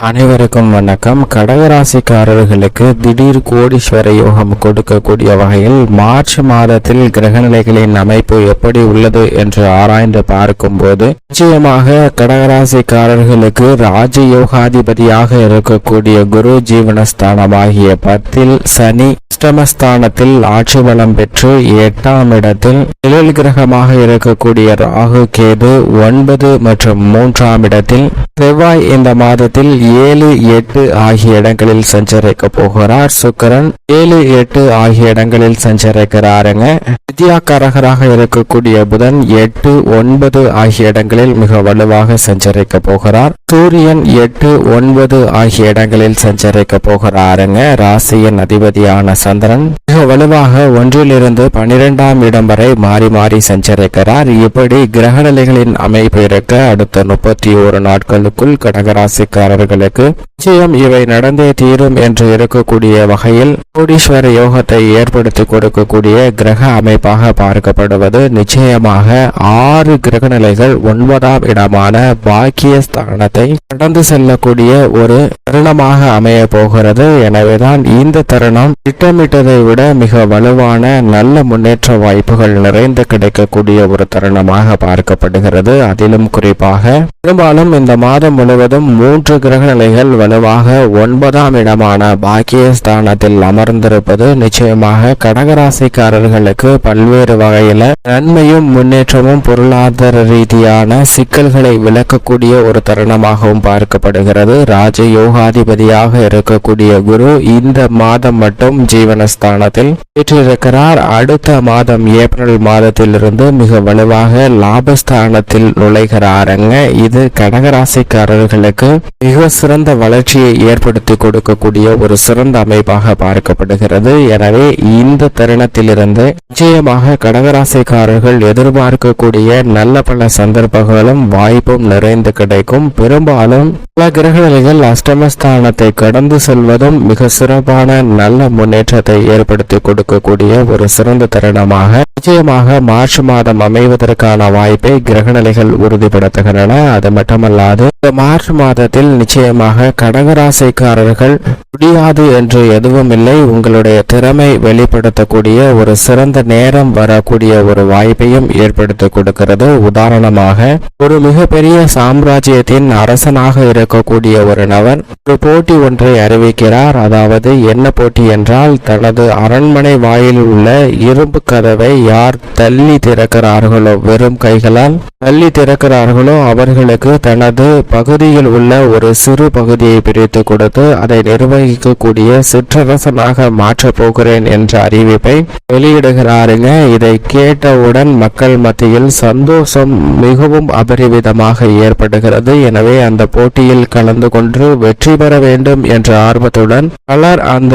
அனைவருக்கும் வணக்கம். கடகராசிக்காரர்களுக்கு திடீர் கோடீஸ்வர யோகம் கொடுக்கக்கூடிய வகையில் மார்ச் மாதத்தில் கிரகநிலைகளின் அமைப்பு எப்படி உள்ளது என்று ஆராய்ந்து பார்க்கும்போது நிச்சயமாக கடகராசிக்காரர்களுக்கு ராஜயோகாதிபதியாக இருக்கக்கூடிய குரு ஜீவனஸ்தானமாகிய 10ல் சனி அஷ்டமஸ்தானத்தில் ஆட்சி பலம் பெற்று 8ஆம் இடத்தில் நிழல் கிரகமாக இருக்கக்கூடிய ராகு கேது 9 மற்றும் 3ஆம் இடத்தில் செவ்வாய் இந்த மாதத்தில் 7, 8 ஆகிய இடங்களில் சஞ்சரிக்க போகிறார். சுக்கிரன் 7, 8 ஆகிய இடங்களில் சஞ்சரிக்கிறாருங்க. வித்யாக்காரகராக இருக்கக்கூடிய புதன் 8, 9 ஆகிய இடங்களில் மிக வலுவாக சஞ்சரிக்க போகிறார். சூரியன் 8, 9 ஆகிய இடங்களில் சஞ்சரிக்க போகிறாருங்க. ராசியின் அதிபதியான சந்திரன் மிக வலுவாக 1லிருந்து 12ஆம் இடம் வரை மாறி மாறி சஞ்சரிக்கிறார். இப்படி கிரகநிலைகளின் அமைப்பு இருக்க அடுத்த 31 நாட்களுக்குள் கடகராசிக்காரர்களுக்கு நிச்சயம் இவை நடந்தே தீரும் என்று இருக்கக்கூடிய வகையில் கோடீஸ்வர யோகத்தை ஏற்படுத்தி கொடுக்கக்கூடிய கிரக அமைப்பாக பார்க்கப்படுவது நிச்சயமாக 6 கிரகநிலைகள் 9ஆம் இடமான பாக்கியஸ்தானத்தை கடந்து செல்லக்கூடிய ஒரு தருணமாக அமைய போகிறது. எனவேதான் இந்த தருணம் திட்டமிட்டதை விட மிக வலுவான நல்ல முன்னேற்ற வாய்ப்புகள் நிறைந்து கிடைக்கக்கூடிய ஒரு தருணமாக பார்க்கப்படுகிறது. அதிலும் குறிப்பாக பெரும்பாலும் இந்த மாதம் முழுவதும் 3 கிரகநிலைகள் வலுவாக 9ஆம் இடமான பாக்கியஸ்தானத்தில் அமர்ந்திருப்பது நிச்சயமாக கடகராசிக்காரர்களுக்கு பல்வேறு வகையில நன்மையும் முன்னேற்றமும் பொருளாதார ரீதியான சிக்கல்களை விளக்கக்கூடிய ஒரு தருணமாகவும் பார்க்கப்படுகிறது. ராஜயோகாதிபதியாக இருக்கக்கூடிய குரு இந்த மாதம் மட்டும் ஜீவனஸ்தானத்தில் பெற்றிருக்கிறார். அடுத்த மாதம் ஏப்ரல் மாதத்திலிருந்து மிக வலுவாக லாபஸ்தானத்தில் நுழைகிறாருங்க. இது கடகராசிக்காரர்களுக்கு மிக சிறந்த வளர்ச்சியை ஏற்படுத்தி கொடுக்கக்கூடிய ஒரு சிறந்த அமைப்பாக பார்க்கப்படுகிறது. எனவே இந்த தருணத்திலிருந்து நிச்சயமாக கடகராசிக்காரர்கள் எதிர்பார்க்கக்கூடிய நல்ல பல சந்தர்ப்பங்களும் வாய்ப்பும் நிறைந்து கிடைக்கும். பெரும்பாலும் பல கிரகநிலைகள் அஷ்டமஸ்தானத்தை கடந்து செல்வதும் மிக சிறப்பான நல்ல முன்னேற்றத்தை ஏற்படுத்தி கொடுக்கக்கூடிய ஒரு சிறந்த தருணமாக நிச்சயமாக மார்ச் மாதம் அமைவதற்கான வாய்ப்பை கிரகநிலைகள் உறுதிப்படுத்துகின்றன. அது மட்டுமல்லாது இந்த மார்ச் மாதத்தில் நிச்சயமாக கடகராசிக்காரர்கள் முடியாது என்று எதுவும் இல்லை. உங்களுடைய திறமை வெளிப்படுத்தக்கூடிய ஒரு சிறந்த நேரம் வரக்கூடிய ஒரு வாய்ப்பையும் ஏற்படுத்தி கொடுக்கிறது. உதாரணமாக ஒரு மிகப்பெரிய சாம்ராஜ்யத்தின் அரசனாக இருக்கக்கூடிய ஒரு நபர் ஒரு போட்டி ஒன்றை அறிவிக்கிறார். அதாவது என்ன போட்டி என்றால், தனது அரண்மனை வாயிலில் உள்ள இரும்பு கதவை யார் தள்ளி திறக்கிறார்களோ, வெறும் கைகளால் தள்ளி திறக்கிறார்களோ அவர்களுக்கு தனது பகுதியில் உள்ள ஒரு சிறு பகுதியை பிரித்து கொடுத்து அதை நிர்வகிக்கக்கூடிய சிற்றரசனாக மாற்றப் போகிறேன் என்ற அறிவிப்பை வெளியிடுகிறாருங்க. இதை கேட்டவுடன் மக்கள் மத்தியில் சந்தோஷம் மிகவும் அபரிவிதமாக ஏற்படுகிறது. எனவே அந்த போட்டியில் கலந்து கொண்டு வெற்றி பெற வேண்டும் என்ற ஆர்வத்துடன் பலர் அந்த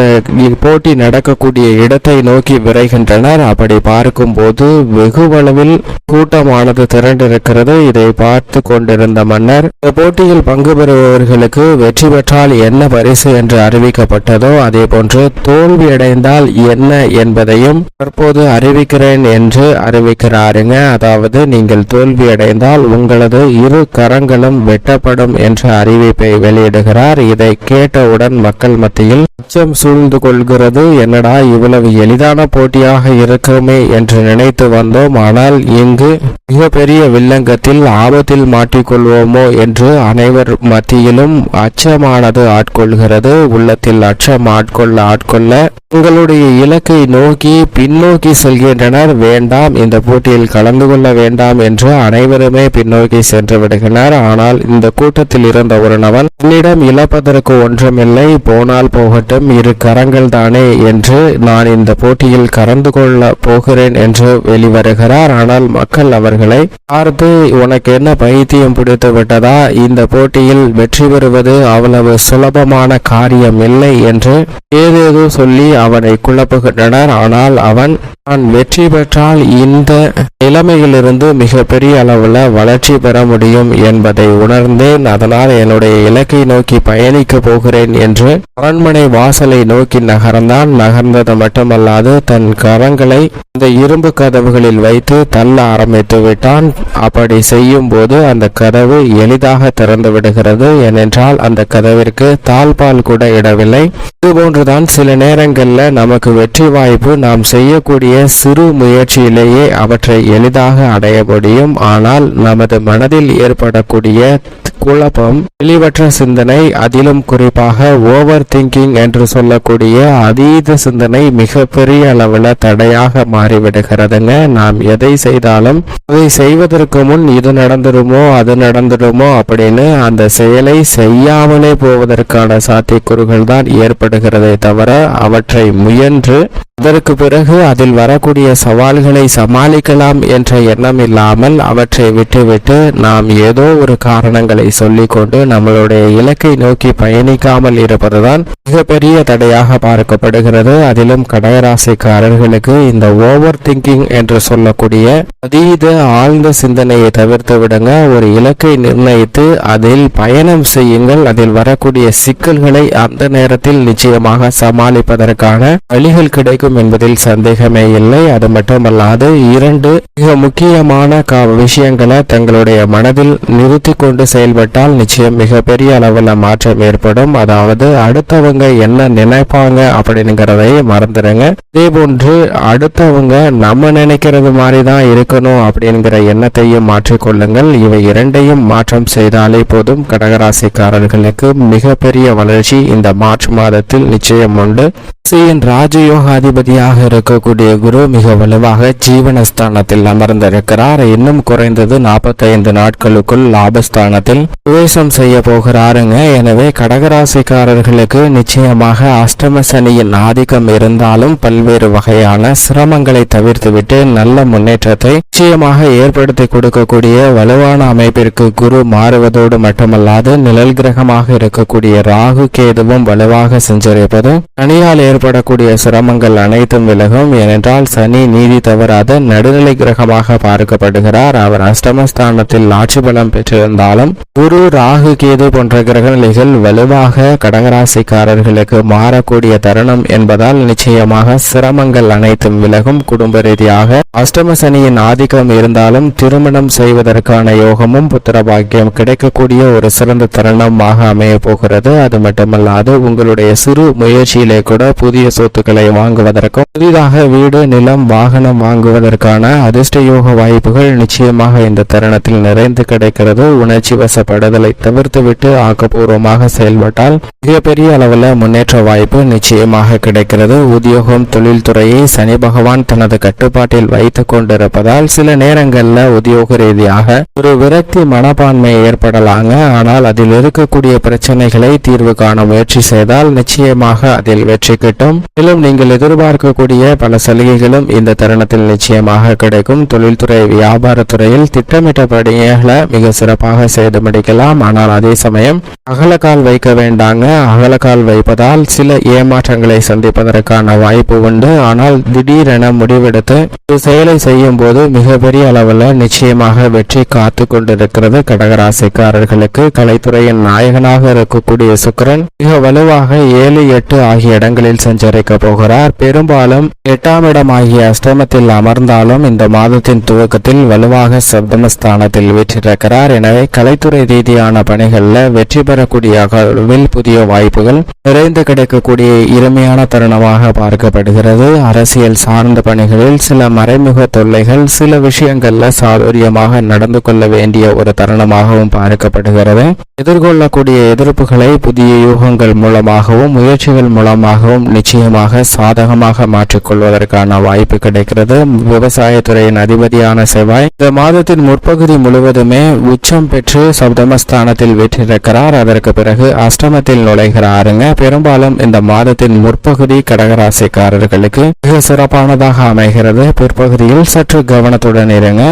போட்டி நடக்கக்கூடிய இடத்தை நோக்கி விரைகின்றனர். அப்படி பார்க்கும்போது வெகுவளவில் கூட்டமானது திரண்டிருக்கிறது. இதை பார்த்து கொண்டிருந்த மன்னர் இந்த போட்டியில் பங்கு பெறுபவர்களுக்கு வெற்றி பெற்றால் என்ன பரிசு என்று அறிவிக்கப்பட்டதோ அதே போன்று தோல்வியடைந்தால் என்ன என்பதையும் தற்போது அறிவிக்கிறேன் என்று அறிவிக்கிறாருங்க. அதாவது நீங்கள் தோல்வியடைந்தால் உங்களது 2 கரங்களும் வெட்டப்படும் என்ற அறிவிப்பை வெளியிடுகிறார். இதை கேட்டவுடன் மக்கள் மத்தியில் அச்சம் சூழ்ந்து கொள்கிறது. என்னடா இவ்வளவு எளிதான போட்டியாக இருக்குமே என்று நினைத்து வந்தோம். ஆனால் இங்கு மிகப்பெரிய வில்லங்கத்தில் ஆபத்தில் மாட்டிக்கொள்வோமோ என்று அனைவர் மத்தியிலும் அச்சமானது ஆட்கொள்கிறது. உள்ளத்தில் அச்சம் ஆட்கொள்ள உங்களுடைய இலக்கை நோக்கி பின்னோக்கி செல்கின்றனர். வேண்டாம், இந்த போட்டியில் கலந்து கொள்ள வேண்டாம் என்று அனைவருமே பின்னோக்கி சென்று விடுகின்றனர். ஆனால் இந்த கூட்டத்தில் இருந்த ஒரு நபன் என்னிடம் இழப்பதற்கு ஒன்றுமில்லை, போனால் போகட்டும், 2 கரங்கள் தானே என்று நான் இந்த போட்டியில் கலந்து கொள்ள போகிறேன் என்று வெளிவருகிறார். ஆனால் மக்கள் அவர்களை பார்த்து, உனக்கு என்ன பைத்தியம் பிடித்து விட்டதா, இந்த போட்டியில் வெற்றி பெறுவது அவ்வளவு சுலபமான காரியம் இல்லை என்று ஏதேதோ சொல்லி அவனை குழப்புகின்றனர். ஆனால் அவன் நான் வெற்றி பெற்றால் இந்த நிலைமையிலிருந்து மிகப்பெரிய அளவில் வளர்ச்சி பெற முடியும் என்பதை உணர்ந்தேன். அதனால் என்னுடைய இலக்கை நோக்கி பயணிக்க போகிறேன் என்று அரண்மனை வாசலை நோக்கி நகர்ந்தது மட்டுமல்லாது தன் கரங்களை இந்த இரும்பு கதவுகளில் வைத்து தள்ள ஆரம்பித்து விட்டான். அப்படி செய்யும் போது அந்த கதவு எளிதாக திறந்து விடுகிறது. ஏனென்றால் அந்த கதவிற்கு தாழ்பால் கூட இடவில்லை. இதுபோன்றுதான் சில நேரங்களில் நமக்கு வெற்றி வாய்ப்பு நாம் செய்யக்கூடிய சிறு முயற்சியிலேயே அவற்றை எளிதாக அடைய முடியும். ஆனால் நமது மனதில் ஏற்படக்கூடிய குழப்பம், தெளிவற்ற சிந்தனை, அதிலும் குறிப்பாக ஓவர் திங்கிங் என்று சொல்லக்கூடிய அதீத சிந்தனை மிகப்பெரிய அளவில் தடையாக மாறிவிடுகிறதுங்க. நாம் எதை செய்தாலும் அதை செய்வதற்கு முன் இது நடந்துடுமோ அது நடந்துடுமோ அப்படின்னு அந்த செயலை செய்யாமலே போவதற்கான சாத்தியக்கூறுகள் தான் ஏற்படுகிறதே தவிர அவற்றை முயன்று அதற்கு பிறகு அதில் வரக்கூடிய சவால்களை சமாளிக்கலாம் என்ற எண்ணம் இல்லாமல் அவற்றை விட்டுவிட்டு நாம் ஏதோ ஒரு காரணங்களை சொல்லிக்கொண்டு நம்மளுடைய இலக்கை நோக்கி பயணிக்காமல் இருப்பதுதான் மிகப்பெரிய தடையாக பார்க்கப்படுகிறது. அதிலும் கடகராசிக்காரர்களுக்கு இந்த ஓவர் திங்கிங் என்று சொல்லக்கூடிய அதீத ஆழ்ந்த சிந்தனையை தவிர்த்து விடுங்க. ஒரு இலக்கை நிர்ணயித்து அதில் பயணம் செய்யுங்கள். அதில் வரக்கூடிய சிக்கல்களை அந்த நேரத்தில் நிச்சயமாக சமாளிப்பதற்கான வழிகள் கிடைக்கும் என்பதில் சந்தேகமே இல்லை. அது மட்டுமல்லாது இரண்டு மிக முக்கியமான விஷயங்களை தங்களுடைய மனதில் நிறுத்தி கொண்டு செயல்பட்டால் நிச்சயம் மிகப்பெரிய அளவில் மாற்றம் ஏற்படும். அதாவது அடுத்தவங்க என்ன நினைப்பாங்க அப்படிங்கிறதை மறந்துடுங்க. இதே போன்று அடுத்தவங்க நம்ம நினைக்கிறது மாதிரி தான் இருக்கணும் அப்படிங்கிற எண்ணத்தையும் மாற்றிக்கொள்ளுங்கள். இவை இரண்டையும் மாற்றம் செய்தாலே போதும். கடகராசிக்காரர்களுக்கு மிகப்பெரிய வளர்ச்சி இந்த மார்ச் மாதத்தில் நிச்சயம் உண்டு. ராஜயோகாதிபதியாக இருக்கக்கூடிய குரு மிக வலுவாக ஜீவனஸ்தானத்தில் அமர்ந்திருக்கிறார். இன்னும் குறைந்தது 45 நாட்களுக்குள் லாபஸ்தானத்தில் பிரவேசம் செய்ய போகிறாருங்க. எனவே கடகராசிக்காரர்களுக்கு நிச்சயமாக அஷ்டம சனியின் ஆதிக்கம் இருந்தாலும் பல்வேறு வகையான சிரமங்களை தவிர்த்துவிட்டு நல்ல முன்னேற்றத்தை நிச்சயமாக ஏற்படுத்தி கொடுக்கக்கூடிய வலுவான அமைப்பிற்கு குரு மாறுவதோடு மட்டுமல்லாது நிழல் கிரகமாக இருக்கக்கூடிய ராகு கேதுவும் வலுவாக சென்றிருப்பது சனியால் ஏற்படக்கூடிய சிரமங்கள் அனைத்தும் விலகும். ஏனென்றால் சனி நீதி தவறாத நடுநிலை கிரகமாக பார்க்கப்படுகிறார். அவர் அஷ்டமஸ்தானத்தில் ஆட்சி பலம் பெற்றிருந்தாலும் குரு ராகு கேது போன்ற கிரகநிலைகள் வலுவாக கடகராசிக்காரர்களுக்கு மாறக்கூடிய தருணம் என்பதால் நிச்சயமாக சிரமங்கள் அனைத்தும் விலகும். குடும்ப ரீதியாக அஷ்டம சனியின் ஆதிக்கம் இருந்தாலும் திருமணம் செய்வதற்கான யோகமும் புத்திர பாக்கியம் கிடைக்கக்கூடிய ஒரு சிறந்த தருணமாக அமைய போகிறது. அது மட்டுமல்லாது உங்களுடைய சிறு முயற்சியிலே கூட புதிய சொத்துக்களை வாங்குவதற்கும் புதிதாக வீடு நிலம் வாகனம் வாங்குவதற்கான அதிர்ஷ்ட யோக வாய்ப்புகள் நிச்சயமாக இந்த தருணத்தில் நிறைந்து கிடைக்கிறது. உணர்ச்சி வசப்படுதலை தவிர்த்துவிட்டு ஆக்கப்பூர்வமாக செயல்பட்டால் மிகப்பெரிய அளவில் முன்னேற்ற வாய்ப்பு நிச்சயமாக கிடைக்கிறது. உத்தியோகம் தொழில்துறையை சனி பகவான் தனது கட்டுப்பாட்டில் வைத்துக் கொண்டிருப்பதால் சில நேரங்களில் உத்தியோக ரீதியாக ஒரு விரக்தி மனப்பான்மை ஏற்படலாங்க. ஆனால் அதில் இருக்கக்கூடிய பிரச்சனைகளை தீர்வு காண முயற்சி செய்தால் நிச்சயமாக அதில் வெற்றி கிட்டும். மேலும் நீங்கள் எதிர்பார்க்கக்கூடிய பல சலுகைகளும் இந்த தருணத்தில் நிச்சயமாக கிடைக்கும். தொழில்துறை வியாபாரத்துறையில் திட்டமிட்ட பணிகளை மிக சிறப்பாக செய்து முடிக்கலாம். ஆனால் அதே சமயம் அகலக்கால் வைக்க வேண்டாங்க. அகலக்கால் வைப்பதால் சில ஏமாற்றங்களை சந்திப்பதற்கான வாய்ப்பு உண்டு. ஆனால் திடீரென முடிவெடுத்து ஒரு செயலை செய்யும் போது மிகப்பெரிய அளவில் நிச்சயமாக வெற்றி காத்து கொண்டிருக்கிறது. கடகராசிக்காரர்களுக்கு கலைத்துறையின் நாயகனாக இருக்கக்கூடிய சுக்கிரன் மிக வலுவாக 7, 8 ஆகிய இடங்களில் சஞ்சரிக்க போகிறார். பெரும்பாலும் 8ஆம் இடம் ஆகிய அஷ்டமத்தில் அமர்ந்தாலும் இந்த மாதத்தின் துவக்கத்தில் வலுவாக சப்தமஸ்தானத்தில் வெற்றிருக்கிறார். எனவே கலைத்துறை ரீதியான பணிகளில் வெற்றி பெறக்கூடிய அளவில் புதிய வாய்ப்புகள் நிறைந்து கிடைக்கக்கூடிய இனிமையான தருணமாக பார்க்கப்படுகிறது. அரசியல் சார்ந்த பணிகளில் சில மறைமுக தொல்லைகள் சில விஷயங்கள்ல சாதுரியமாக நடந்து கொள்ள வேண்டிய ஒரு தருணமாகவும் பார்க்கப்படுகிறது. எதிர்கொள்ளக்கூடிய எதிர்ப்புகளை புதிய யூகங்கள் மூலமாகவும் முயற்சிகள் மூலமாகவும் நிச்சயமாக சாதகமாக மாற்றிக்கொள்வதற்கான வாய்ப்பு கிடைக்கிறது. விவசாயத்துறையின் அதிபதியான செவ்வாய் இந்த மாதத்தின் முற்பகுதி முழுவதுமே உச்சம் பெற்று சப்தமஸ்தானத்தில் வெற்றிருக்கிறார். அதற்கு பிறகு அஷ்டமத்தில் நுழைகிறாருங்க. பெரும்பாலும் இந்த மாதத்தின் முற்பகுதி கடகராசிக்காரர்களுக்கு மிக சிறப்பானதாக அமைகிறது. பிற்பகுதியில் சற்று கவனத்துடன் இருங்க.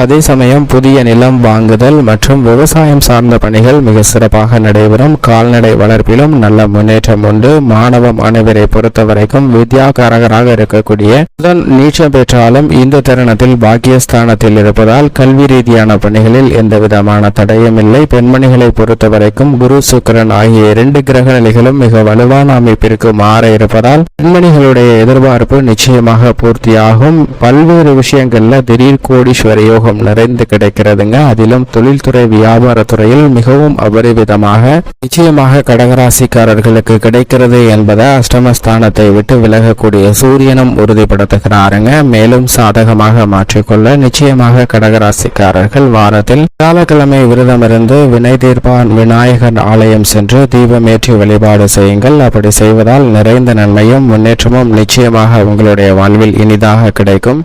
அதே சமயம் புதிய நிலம் வாங்குதல் மற்றும் விவசாயம் சார்ந்த பணிகள் மிக சிறப்பாக நடைபெறும். கால்நடை வளர்ப்பிலும் நல்ல முன்னேற்றம் உண்டு. மாணவ மாணவரை பொறுத்தவரைக்கும் வித்யா காரகராக இருக்கக்கூடிய புதன் நீச்சம் பெற்றாலும் இந்த தருணத்தில் பாக்கியஸ்தானத்தில் இருப்பதால் கல்வி ரீதியான பணிகளில் எந்த விதமான தடையும் இல்லை. பெண்மணிகளை பொறுத்தவரைக்கும் குரு சுக்கிரன் ஆகிய 2 கிரக நிலைகளும் மிக வலுவான அமைப்பிற்கு மாற இருப்பதால் பெண்மணிகளுடைய எதிர்பார்ப்பு நிச்சயமாக பூர்த்தியாகும். பல்வேறு விஷயங்கள்ல திடீர் கோடீஸ்வர யோகம் நிறைந்து கிடைக்கிறதுங்க. அதிலும் தொழில்துறை வியாபாரத்துறையில் மிகவும் அபரிவிதமாக நிச்சயமாக கடகராசிக்காரர்களுக்கு கிடைக்கிறது என்பதை அஷ்டமஸ்தானத்தை விட்டு விலகக்கூடிய சூரியனும் உறுதிப்படுத்துகிறாருங்க. மேலும் சாதகமாக மாற்றிக்கொள்ள நிச்சயமாக கடகராசிக்காரர்கள் வாரத்தில் வியாழக்கிழமை விரதமிருந்து வினை தீர்ப்பான் விநாயகர் ஆலயம் சென்று தீபமேற்றி வழிபாடு செய்யுங்கள். அப்படி செய்வதால் நிறைந்த நன்மையும் முன்னேற்றமும் நிச்சயமாக உங்களுடைய வாழ்வில் இனிதாக கிடைக்கும்.